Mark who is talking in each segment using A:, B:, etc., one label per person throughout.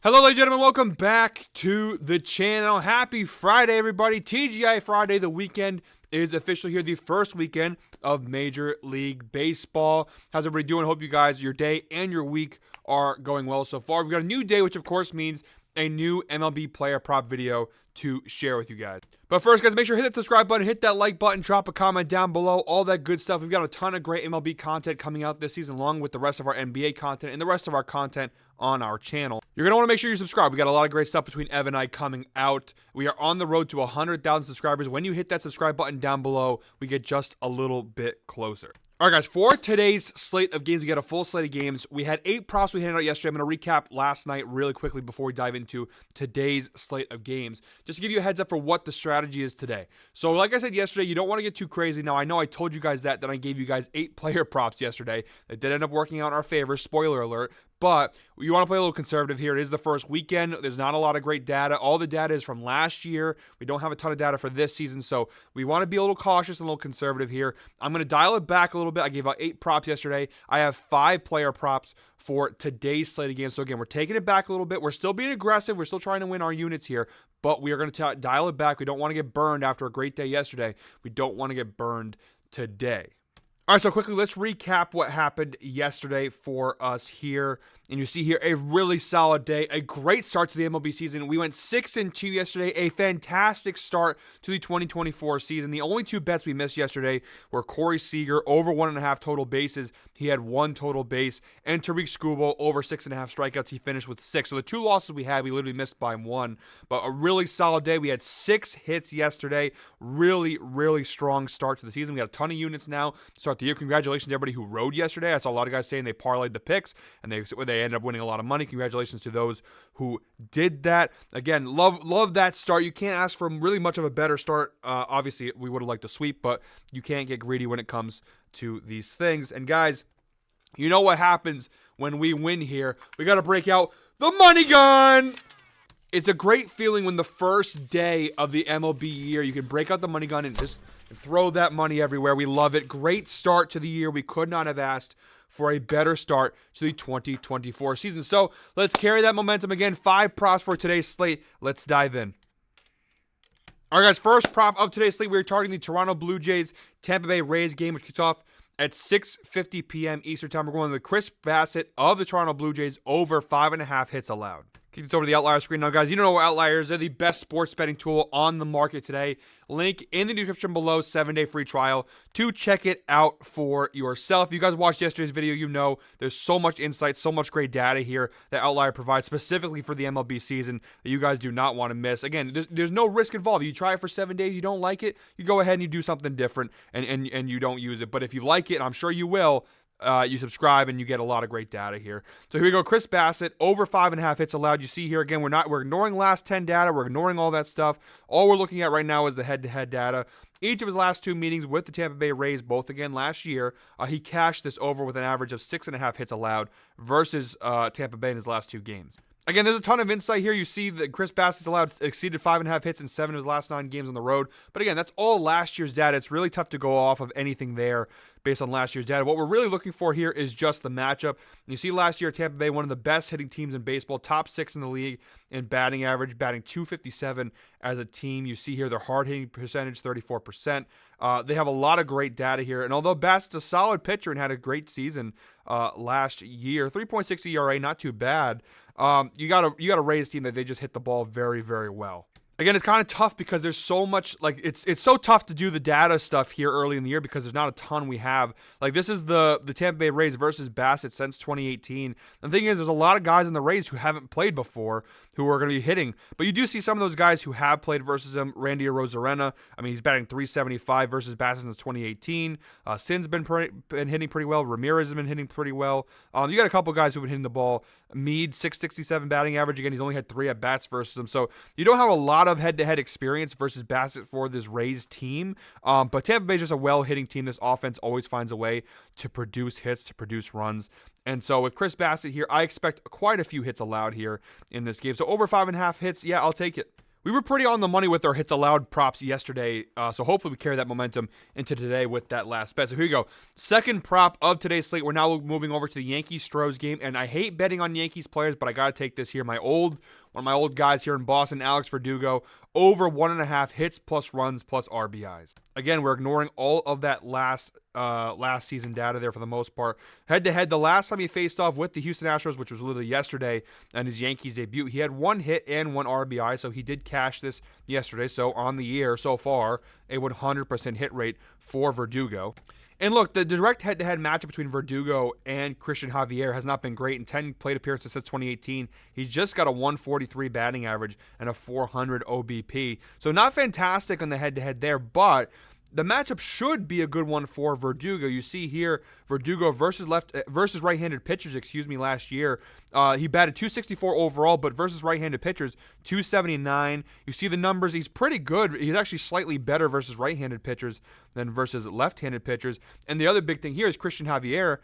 A: Hello, ladies and gentlemen. Welcome back to the channel. Happy Friday, everybody. TGI Friday. The weekend is officially here. The first weekend of Major League Baseball. How's everybody doing? Hope you guys, your day and your week are going well so far. We've got a new day, which of course means a new MLB Player Prop video to share with you guys. But first, guys, make sure to hit that subscribe button, hit that like button, drop a comment down below, all that good stuff. We've got a ton of great MLB content coming out this season, along with the rest of our NBA content and the rest of our content on our channel. You're going to want to make sure you subscribe. We got a lot of great stuff between Ev and I coming out. We are on the road to 100,000 subscribers. When you hit that subscribe button down below, we get just a little bit closer. All right, guys, for today's slate of games, we got a full slate of games. We had 8 props we handed out yesterday. I'm going to recap last night really quickly before we dive into today's slate of games, just to give you a heads up for what the strategy is today. So like I said yesterday, you don't want to get too crazy. Now, I know I told you guys that, then I gave you guys 8 player props yesterday. That did end up working out in our favor, spoiler alert. But you want to play a little conservative here. It is the first weekend. There's not a lot of great data. All the data is from last year. We don't have a ton of data for this season, so we want to be a little cautious and a little conservative here. I'm going to dial it back a little bit. I gave out 8 props yesterday. I have 5 player props for today's slate of games. So again, we're taking it back a little bit. We're still being aggressive. We're still trying to win our units here, but we are going to dial it back. We don't want to get burned after a great day yesterday. We don't want to get burned today. All right, so quickly, let's recap what happened yesterday for us here. And you see here a really solid day, a great start to the MLB season. We went 6-2 yesterday, a fantastic start to the 2024 season. The only 2 bets we missed yesterday were Corey Seager over 1.5 total bases. He had 1 total base, and Tariq Skubal over 6.5 strikeouts. He finished with 6. So the 2 losses we had, we literally missed by 1. But a really solid day. We had 6 hits yesterday. Really, really strong start to the season. We got a ton of units now to start the year. Congratulations to everybody who rode yesterday. I saw a lot of guys saying they parlayed the picks and they ended up winning a lot of money. Congratulations to those who did that. Again, love that start. You can't ask for really much of a better start. Obviously, we would have liked to sweep, but you can't get greedy when it comes to these things. And guys, you know what happens when we win here. We got to break out the money gun. It's a great feeling when the first day of the MLB year, you can break out the money gun and just throw that money everywhere. We love it. Great start to the year. We could not have asked for a better start to the 2024 season. So let's carry that momentum again. 5 props for today's slate. Let's dive in. All right, guys, first prop of today's slate, we're targeting the Toronto Blue Jays Tampa Bay Rays game, which kicks off at 6:50 p.m. Eastern time. We're going to the Chris Bassett of the Toronto Blue Jays over 5.5 hits allowed. Kick this over to the outlier screen. Now, guys, you know outliers are the best sports betting tool on the market today. Link in the description below, 7-day free trial to check it out for yourself. If you guys watched yesterday's video, you know there's so much insight, so much great data here that Outlier provides specifically for the MLB season that you guys do not want to miss. Again, there's no risk involved. You try it for 7 days, you don't like it, you go ahead and you do something different and you don't use it. But if you like it, and I'm sure you will, you subscribe and you get a lot of great data here. So here we go. Chris Bassett over 5.5 hits allowed. You see here again, we're ignoring last 10 data. We're ignoring all that stuff. All we're looking at right now is the head-to-head data. Each of his last 2 meetings with the Tampa Bay Rays, both again last year, he cashed this over with an average of 6.5 hits allowed versus Tampa Bay in his last 2 games. Again, there's a ton of insight here. You see that Chris Bassett's exceeded 5.5 hits in 7 of his last 9 games on the road. But again, that's all last year's data. It's really tough to go off of anything there based on last year's data. What we're really looking for here is just the matchup. And you see last year, Tampa Bay, one of the best hitting teams in baseball, top 6 in the league in batting average, batting .257 as a team. You see here their hard hitting percentage, 34%. They have a lot of great data here. And although Bassett's a solid pitcher and had a great season last year, 3.6 ERA, not too bad. You got a Rays team that they just hit the ball very, very well. Again, it's kind of tough because there's so much, like, it's so tough to do the data stuff here early in the year because there's not a ton we have. Like, this is the Tampa Bay Rays versus Bassett since 2018. The thing is, there's a lot of guys in the Rays who haven't played before who are going to be hitting. But you do see some of those guys who have played versus him. Randy Arozarena, I mean, he's batting .375 versus Bassett since 2018. Sin's been hitting pretty well. Ramirez has been hitting pretty well. You got a couple guys who've been hitting the ball. Mead, .667 batting average. Again, he's only had 3 at-bats versus him. So you don't have a lot of head-to-head experience versus Bassett for this Rays team. But Tampa Bay is just a well-hitting team. This offense always finds a way to produce hits, to produce runs. And so with Chris Bassett here, I expect quite a few hits allowed here in this game. So over 5.5 hits, yeah, I'll take it. we were pretty on the money with our hits allowed props yesterday, so hopefully we carry that momentum into today with that last bet. So here you go. Second prop of today's slate. We're now moving over to the Yankees-Stros game, and I hate betting on Yankees players, but I got to take this here. One of my old guys here in Boston, Alex Verdugo, over 1.5 hits plus runs plus RBIs. Again, we're ignoring all of that last season data there for the most part. Head-to-head, the last time he faced off with the Houston Astros, which was literally yesterday, and his Yankees debut, he had 1 hit and 1 RBI, so he did cash this yesterday. So on the year so far, a 100% hit rate for Verdugo. And look, the direct head-to-head matchup between Verdugo and Christian Javier has not been great. In 10 plate appearances since 2018, he's just got a 143 batting average and a 400 OBP. So not fantastic on the head-to-head there, but the matchup should be a good one for Verdugo. You see here, Verdugo versus right-handed pitchers, last year. He batted 264 overall, but versus right-handed pitchers, 279. You see the numbers. He's pretty good. He's actually slightly better versus right-handed pitchers than versus left-handed pitchers. And the other big thing here is Christian Javier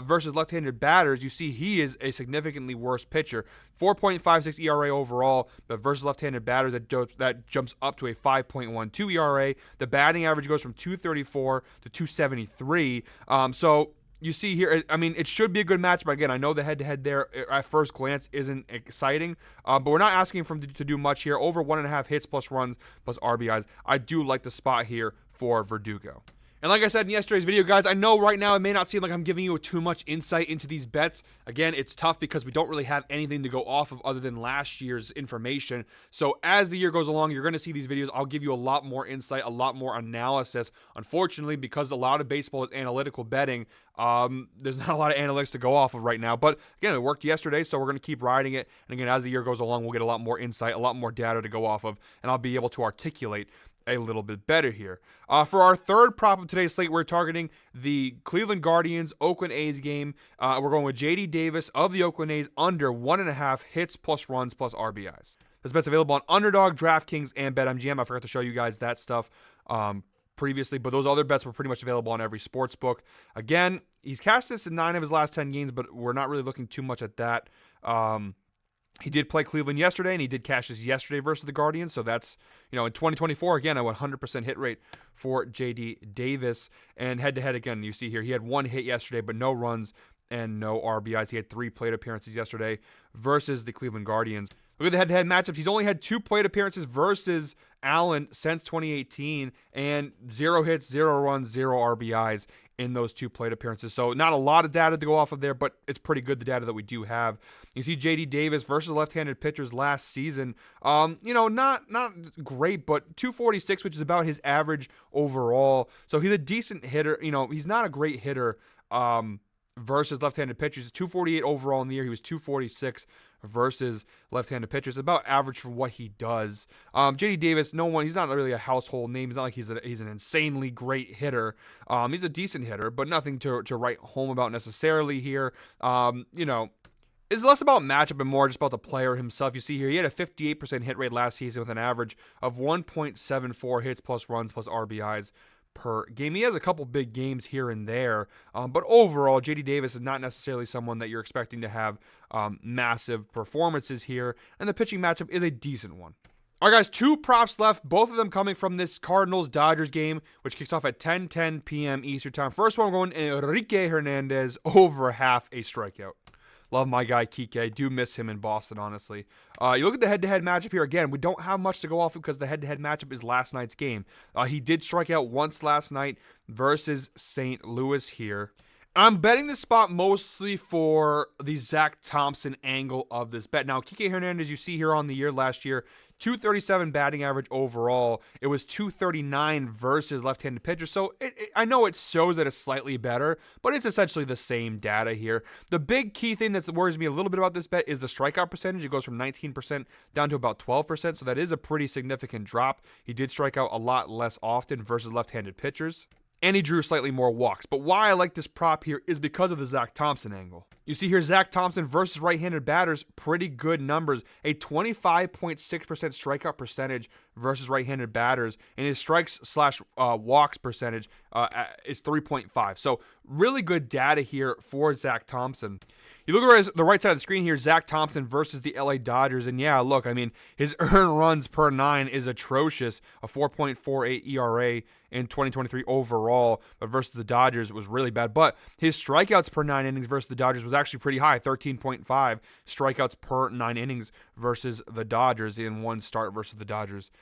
A: versus left-handed batters. You see he is a significantly worse pitcher. 4.56 ERA overall, but versus left-handed batters, that jumps up to a 5.12 ERA. The batting average goes from 234 to 273. So you see here, I mean, it should be a good match, but again, I know the head-to-head there at first glance isn't exciting, but we're not asking for him to do much here. Over 1.5 hits plus runs plus RBIs. I do like the spot here for Verdugo. And like I said in yesterday's video, guys, I know right now it may not seem like I'm giving you too much insight into these bets. Again, it's tough because we don't really have anything to go off of other than last year's information. So as the year goes along, you're going to see these videos. I'll give you a lot more insight, a lot more analysis. Unfortunately, because a lot of baseball is analytical betting, there's not a lot of analytics to go off of right now. But again, it worked yesterday, so we're going to keep riding it. And again, as the year goes along, we'll get a lot more insight, a lot more data to go off of, and I'll be able to articulate a little bit better here. For our third prop of today's slate, we're targeting the Cleveland Guardians Oakland A's game. We're going with JD Davis of the Oakland A's under 1.5 hits plus runs plus RBIs. This bet's available on Underdog, DraftKings, and BetMGM. I forgot to show you guys that stuff previously, but those other bets were pretty much available on every sports book. Again, he's cashed this in 9 of his last 10 games, but we're not really looking too much at that. He did play Cleveland yesterday, and he did cash this yesterday versus the Guardians. So that's, in 2024, again, a 100% hit rate for J.D. Davis. And head-to-head, again, you see here, he had 1 hit yesterday, but no runs and no RBIs. He had 3 plate appearances yesterday versus the Cleveland Guardians. Look at the head-to-head matchups. He's only had 2 plate appearances versus Allen since 2018, and 0 hits, 0 runs, 0 RBIs in those 2 plate appearances. So not a lot of data to go off of there, but it's pretty good, the data that we do have. You see JD Davis versus left-handed pitchers last season. Not great, but 246, which is about his average overall. So he's a decent hitter. He's not a great hitter versus left-handed pitchers. 248 overall in the year. He was 246 versus left-handed pitchers. About average for what he does. JD Davis, he's not really a household name. It's not like he's an insanely great hitter. He's a decent hitter, but nothing to write home about necessarily here. It's less about matchup and more just about the player himself. You see here, he had a 58% hit rate last season with an average of 1.74 hits plus runs plus RBIs per game. He has a couple big games here and there, but overall, JD Davis is not necessarily someone that you're expecting to have massive performances here, and the pitching matchup is a decent one. All right, guys, 2 props left, both of them coming from this Cardinals-Dodgers game, which kicks off at 10:10 p.m. Eastern Time. First one, we're going Enrique Hernandez over half a strikeout. Love my guy Kike. Do miss him in Boston, honestly. You look at the head-to-head matchup here. Again, we don't have much to go off of because the head-to-head matchup is last night's game. He did strike out once last night versus St. Louis here. I'm betting this spot mostly for the Zach Thompson angle of this bet. Now, Kike Hernandez, you see here on the year last year, 237 batting average overall. It was 239 versus left-handed pitchers. So I know it shows that it's slightly better, but it's essentially the same data here. The big key thing that worries me a little bit about this bet is the strikeout percentage. It goes from 19% down to about 12%. So that is a pretty significant drop. He did strike out a lot less often versus left-handed pitchers. And he drew slightly more walks. But why I like this prop here is because of the Zach Thompson angle. You see here, Zach Thompson versus right-handed batters, pretty good numbers. A 25.6% strikeout percentage versus right-handed batters. And his strikes/walks percentage is 3.5. So really good data here for Zach Thompson. You look at the right side of the screen here, Zach Thompson versus the LA Dodgers. And yeah, look, I mean, his earned runs per 9 is atrocious, a 4.48 ERA in 2023 overall, but versus the Dodgers was really bad. But his strikeouts per 9 innings versus the Dodgers was actually pretty high, 13.5 strikeouts per 9 innings versus the Dodgers in one start versus the Dodgers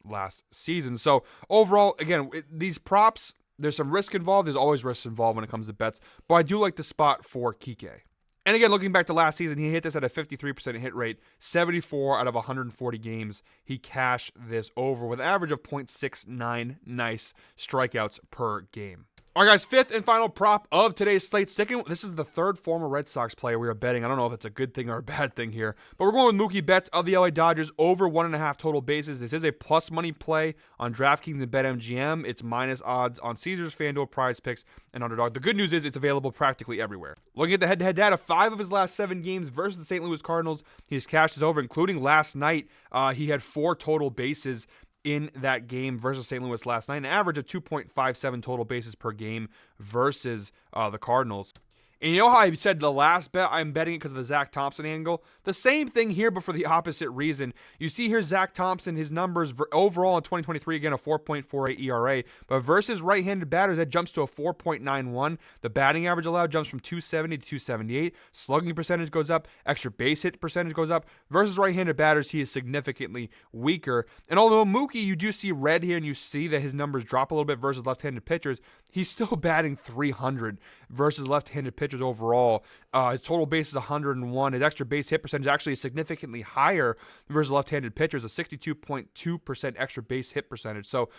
A: last season. So overall, again, these props, there's some risk involved. There's always risk involved when it comes to bets, but I do like the spot for Kike. And again, looking back to last season, he hit this at a 53% hit rate, 74 out of 140 games. He cashed this over with an average of 0.69 nice strikeouts per game. All right, guys, fifth and final prop of today's slate. This is the third former Red Sox player we are betting. I don't know if it's a good thing or a bad thing here, but we're going with Mookie Betts of the LA Dodgers over 1.5 total bases. This is a plus money play on DraftKings and BetMGM. It's minus odds on Caesars, FanDuel, Prize Picks, and Underdog. The good news is it's available practically everywhere. Looking at the head-to-head data, 5 of his last 7 games versus the St. Louis Cardinals, he's cashed this over, including last night. He had 4 total bases in that game versus St. Louis last night, an average of 2.57 total bases per game versus the Cardinals. And you know how I said the last bet, I'm betting it because of the Zach Thompson angle? The same thing here, but for the opposite reason. You see here Zach Thompson, his numbers overall in 2023, again, a 4.48 ERA. But versus right-handed batters, that jumps to a 4.91. The batting average allowed jumps from 270 to 278. Slugging percentage goes up. Extra base hit percentage goes up. Versus right-handed batters, he is significantly weaker. And although Mookie, you do see red here, and you see that his numbers drop a little bit versus left-handed pitchers, he's still batting 300 versus left-handed pitchers overall. His total base is 101. His extra base hit percentage is actually significantly higher versus left-handed pitchers, a 62.2% extra base hit percentage. So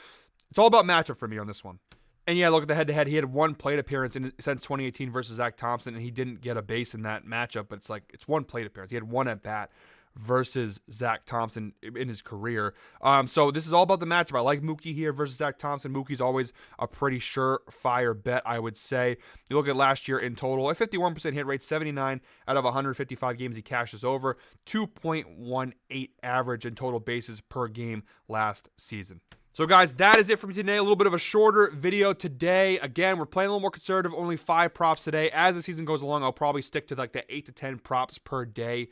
A: it's all about matchup for me on this one. And yeah, look at the head-to-head. He had 1 plate appearance since 2018 versus Zach Thompson, and he didn't get a base in that matchup, but it's 1 plate appearance. He had 1 at bat versus Zach Thompson in his career. So this is all about the matchup. I like Mookie here versus Zach Thompson. Mookie's always a pretty surefire bet, I would say. You look at last year in total, a 51% hit rate, 79 out of 155 games he cashes over, 2.18 average in total bases per game last season. So guys, that is it for me today. A little bit of a shorter video today. Again, we're playing a little more conservative, only 5 props today. As the season goes along, I'll probably stick to like the 8 to 10 props per day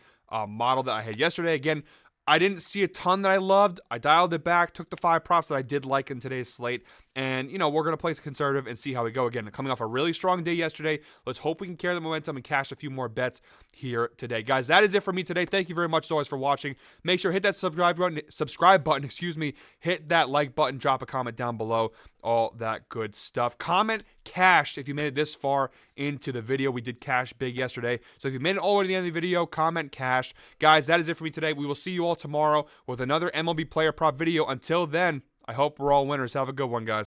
A: model that I had yesterday. Again, I didn't see a ton that I loved. I dialed it back, took the 5 props that I did like in today's slate, and, we're going to play conservative and see how we go. Again, coming off a really strong day yesterday, let's hope we can carry the momentum and cash a few more bets here today. Guys, that is it for me today. Thank you very much, as always, for watching. Make sure to hit that subscribe button, hit that like button, drop a comment down below, all that good stuff. Comment cash if you made it this far into the video. We did cash big yesterday, so if you made it all the way to the end of the video, comment cash. Guys, that is it for me today. We will see you all tomorrow with another MLB Player Prop video. Until then, I hope we're all winners. Have a good one, guys.